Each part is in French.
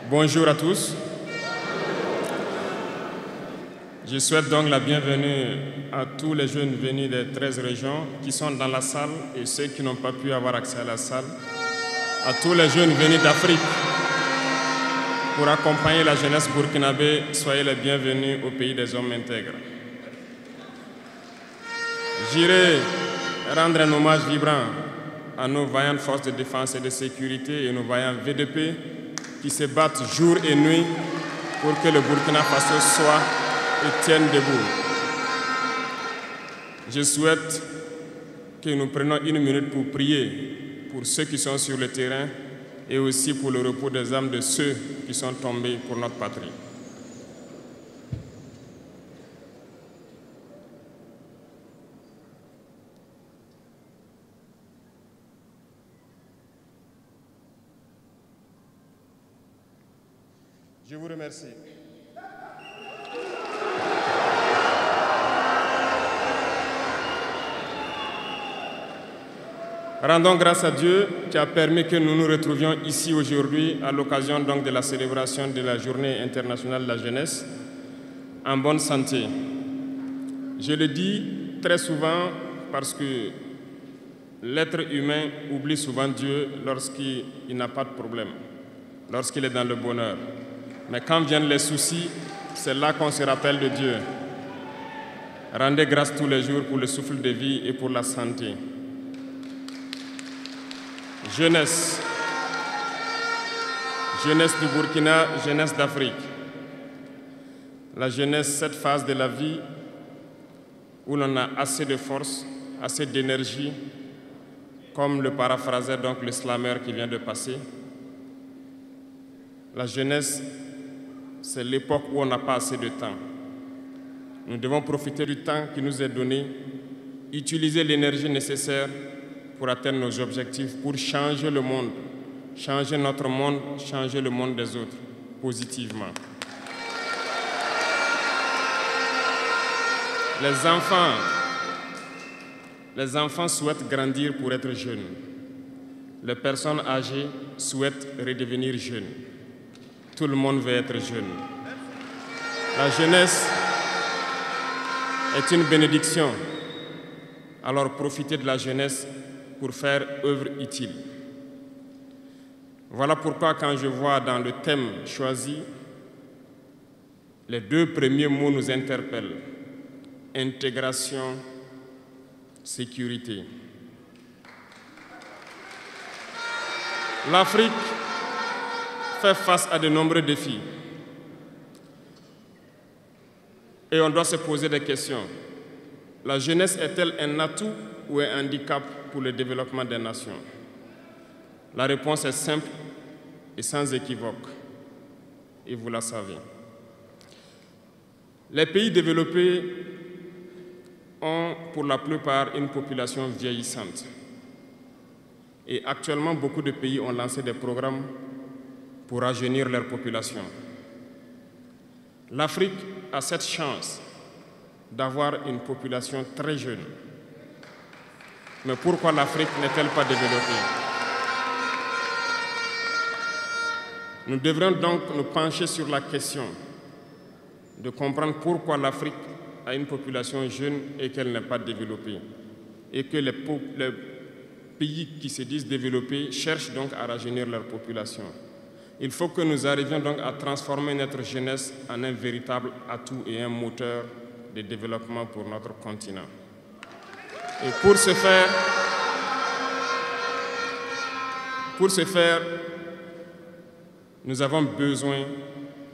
Bonjour à tous. Je souhaite donc la bienvenue à tous les jeunes venus des 13 régions qui sont dans la salle et ceux qui n'ont pas pu avoir accès à la salle. À tous les jeunes venus d'Afrique pour accompagner la jeunesse burkinabé, soyez les bienvenus au pays des hommes intègres. J'irai rendre un hommage vibrant à nos vaillantes forces de défense et de sécurité et nos vaillants VDP qui se battent jour et nuit pour que le Burkina Faso soit et tienne debout. Je souhaite que nous prenions une minute pour prier pour ceux qui sont sur le terrain et aussi pour le repos des âmes de ceux qui sont tombés pour notre patrie. Je vous remercie. Rendons grâce à Dieu qui a permis que nous nous retrouvions ici aujourd'hui à l'occasion donc de la célébration de la Journée internationale de la jeunesse en bonne santé. Je le dis très souvent parce que l'être humain oublie souvent Dieu lorsqu'il n'a pas de problème, lorsqu'il est dans le bonheur. Mais quand viennent les soucis, c'est là qu'on se rappelle de Dieu. Rendez grâce tous les jours pour le souffle de vie et pour la santé. Jeunesse. Jeunesse du Burkina, jeunesse d'Afrique. La jeunesse, cette phase de la vie où l'on a assez de force, assez d'énergie, comme le paraphrasait donc le slammer qui vient de passer. La jeunesse, c'est l'époque où on n'a pas assez de temps. Nous devons profiter du temps qui nous est donné, utiliser l'énergie nécessaire pour atteindre nos objectifs, pour changer le monde, changer notre monde, changer le monde des autres, positivement. Les enfants souhaitent grandir pour être jeunes. Les personnes âgées souhaitent redevenir jeunes. Tout le monde veut être jeune. La jeunesse est une bénédiction. Alors profitez de la jeunesse pour faire œuvre utile. Voilà pourquoi quand je vois dans le thème choisi, les deux premiers mots nous interpellent. Intégration, sécurité. L'Afrique fait face à de nombreux défis. Et on doit se poser des questions. La jeunesse est-elle un atout ou un handicap pour le développement des nations? La réponse est simple et sans équivoque. Et vous la savez. Les pays développés ont pour la plupart une population vieillissante. Et actuellement, beaucoup de pays ont lancé des programmes pour rajeunir leur population. L'Afrique a cette chance d'avoir une population très jeune. Mais pourquoi l'Afrique n'est-elle pas développée? Nous devrions donc nous pencher sur la question de comprendre pourquoi l'Afrique a une population jeune et qu'elle n'est pas développée. Et que les pays qui se disent développés cherchent donc à rajeunir leur population. Il faut que nous arrivions donc à transformer notre jeunesse en un véritable atout et un moteur de développement pour notre continent. Et pour ce faire, nous avons besoin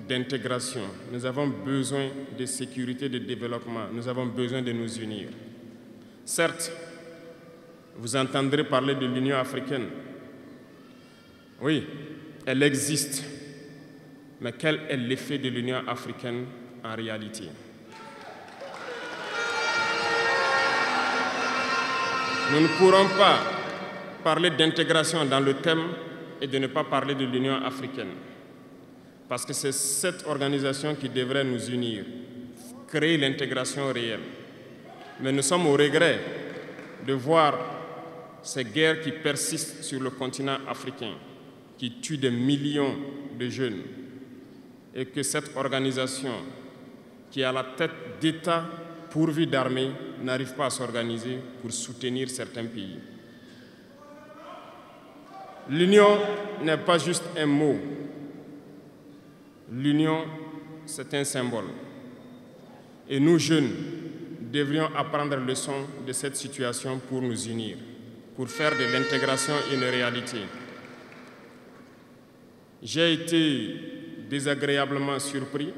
d'intégration, nous avons besoin de sécurité, de développement, nous avons besoin de nous unir. Certes, vous entendrez parler de l'Union africaine. Oui, elle existe. Mais quel est l'effet de l'Union africaine en réalité? Nous ne pourrons pas parler d'intégration dans le thème et de ne pas parler de l'Union africaine. Parce que c'est cette organisation qui devrait nous unir, créer l'intégration réelle. Mais nous sommes au regret de voir ces guerres qui persistent sur le continent africain. qui tue des millions de jeunes et que cette organisation, qui est à la tête d'États pourvus d'armées, n'arrive pas à s'organiser pour soutenir certains pays. L'union n'est pas juste un mot. L'union, c'est un symbole. Et nous, jeunes, devrions apprendre leçon de cette situation pour nous unir, pour faire de l'intégration une réalité. J'ai été désagréablement surpris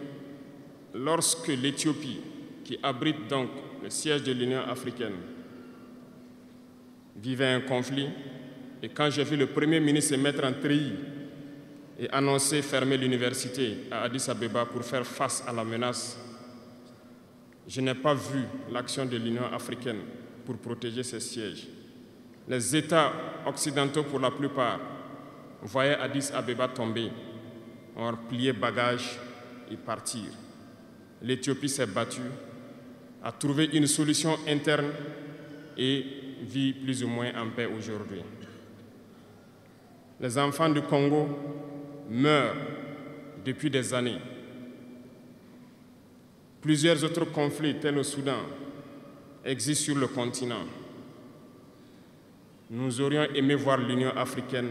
lorsque l'Éthiopie, qui abrite donc le siège de l'Union africaine, vivait un conflit. Et quand j'ai vu le Premier ministre se mettre en treillis et annoncer fermer l'université à Addis Abeba pour faire face à la menace, je n'ai pas vu l'action de l'Union africaine pour protéger ses sièges. Les États occidentaux, pour la plupart, voyaient Addis Abeba tomber, ont plié bagages et partir. L'Éthiopie s'est battue, a trouvé une solution interne et vit plus ou moins en paix aujourd'hui. Les enfants du Congo meurent depuis des années. Plusieurs autres conflits, tels au Soudan, existent sur le continent. Nous aurions aimé voir l'Union africaine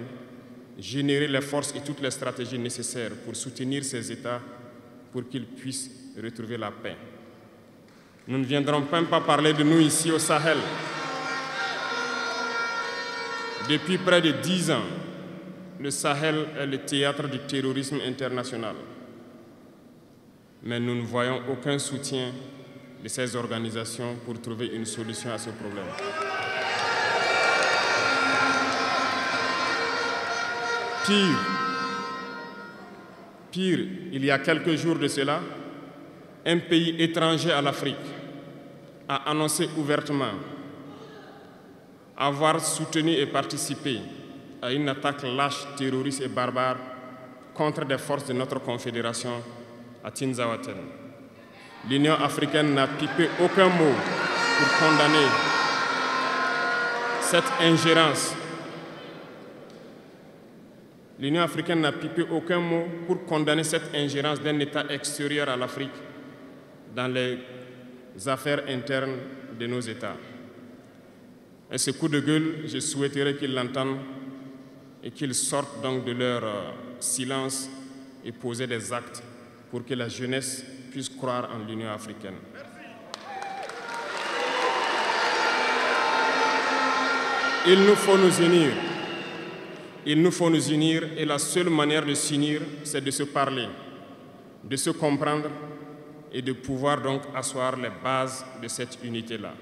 générer les forces et toutes les stratégies nécessaires pour soutenir ces États pour qu'ils puissent retrouver la paix. Nous ne viendrons même pas parler de nous ici au Sahel. Depuis près de 10 ans, le Sahel est le théâtre du terrorisme international. Mais nous ne voyons aucun soutien de ces organisations pour trouver une solution à ce problème. Pire, il y a quelques jours de cela, un pays étranger à l'Afrique a annoncé ouvertement avoir soutenu et participé à une attaque lâche, terroriste et barbare contre des forces de notre confédération à Tinzaouaten. L'Union africaine n'a pipé aucun mot pour condamner cette ingérence. L'Union africaine n'a pipé aucun mot pour condamner cette ingérence d'un État extérieur à l'Afrique dans les affaires internes de nos États. Et ce coup de gueule, je souhaiterais qu'ils l'entendent et qu'ils sortent donc de leur silence et poser des actes pour que la jeunesse puisse croire en l'Union africaine. Il nous faut nous unir. Il nous faut nous unir et la seule manière de s'unir, c'est de se parler, de se comprendre et de pouvoir donc asseoir les bases de cette unité-là.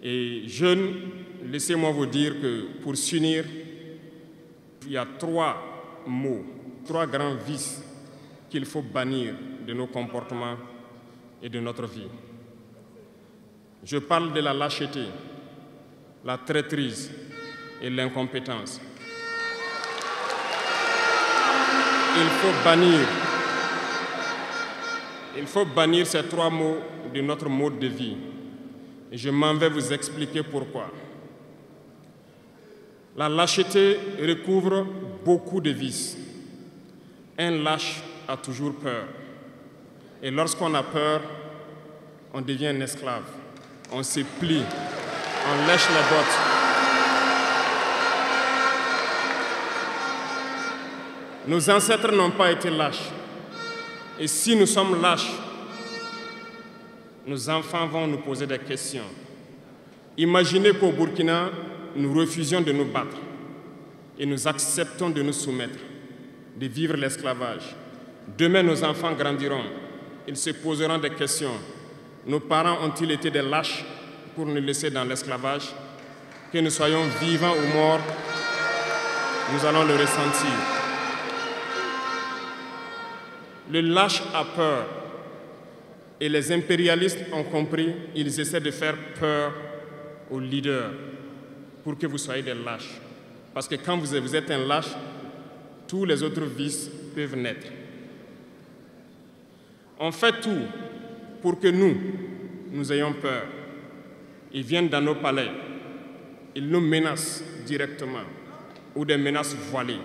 Et jeunes, laissez-moi vous dire que pour s'unir, il y a 3 mots, 3 grands vices qu'il faut bannir de nos comportements et de notre vie. Je parle de la lâcheté, la traîtrise et l'incompétence. Il faut bannir ces 3 mots de notre mode de vie. Et je m'en vais vous expliquer pourquoi. La lâcheté recouvre beaucoup de vices. Un lâche a toujours peur. Et lorsqu'on a peur, on devient un esclave. On se plie, on lèche les bottes. Nos ancêtres n'ont pas été lâches. Et si nous sommes lâches, nos enfants vont nous poser des questions. Imaginez qu'au Burkina, nous refusions de nous battre et nous acceptons de nous soumettre, de vivre l'esclavage. Demain, nos enfants grandiront. Ils se poseront des questions. Nos parents ont-ils été des lâches pour nous laisser dans l'esclavage? Que nous soyons vivants ou morts, nous allons le ressentir. Le lâche a peur. Et les impérialistes ont compris, ils essaient de faire peur aux leaders pour que vous soyez des lâches. Parce que quand vous êtes un lâche, tous les autres vices peuvent naître. On fait tout pour que nous ayons peur. Ils viennent dans nos palais, ils nous menacent directement ou des menaces voilées.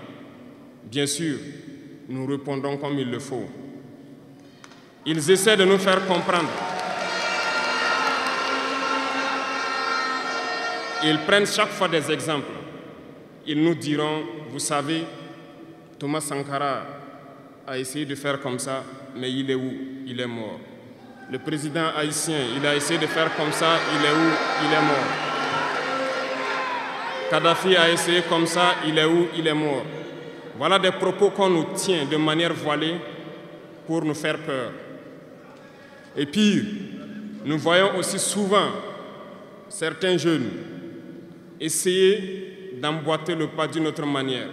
Bien sûr, nous répondons comme il le faut. Ils essaient de nous faire comprendre. Ils prennent chaque fois des exemples. Ils nous diront, vous savez, Thomas Sankara a essayé de faire comme ça, mais il est où? Il est mort. Le président haïtien, il a essayé de faire comme ça, il est où? Il est mort. Kadhafi a essayé comme ça, il est où? Il est mort. Voilà des propos qu'on nous tient de manière voilée pour nous faire peur. Et pire, nous voyons aussi souvent certains jeunes essayer d'emboîter le pas d'une autre manière.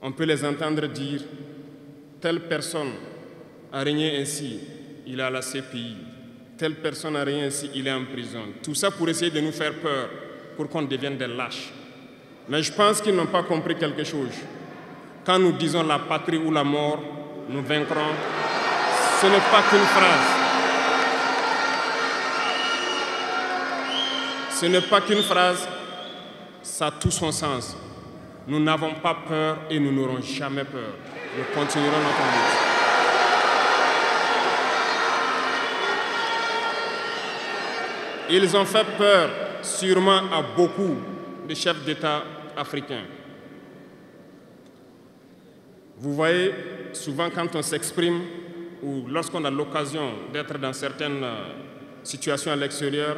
On peut les entendre dire « telle personne a régné ainsi, il est à la CPI. Telle personne a régné ainsi, il est en prison. » Tout ça pour essayer de nous faire peur, pour qu'on devienne des lâches. Mais je pense qu'ils n'ont pas compris quelque chose. Quand nous disons la patrie ou la mort, nous vaincrons, ce n'est pas qu'une phrase. Ce n'est pas qu'une phrase, ça a tout son sens. Nous n'avons pas peur et nous n'aurons jamais peur. Nous continuerons notre lutte. Ils ont fait peur sûrement à beaucoup de chefs d'État africains. Vous voyez, souvent quand on s'exprime ou lorsqu'on a l'occasion d'être dans certaines situations à l'extérieur,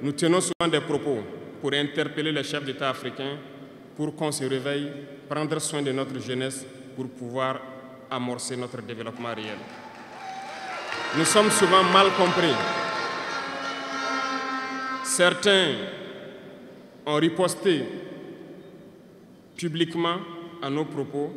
nous tenons souvent des propos pour interpeller les chefs d'État africains pour qu'on se réveille, prendre soin de notre jeunesse pour pouvoir amorcer notre développement réel. Nous sommes souvent mal compris. Certains ont riposté publiquement à nos propos.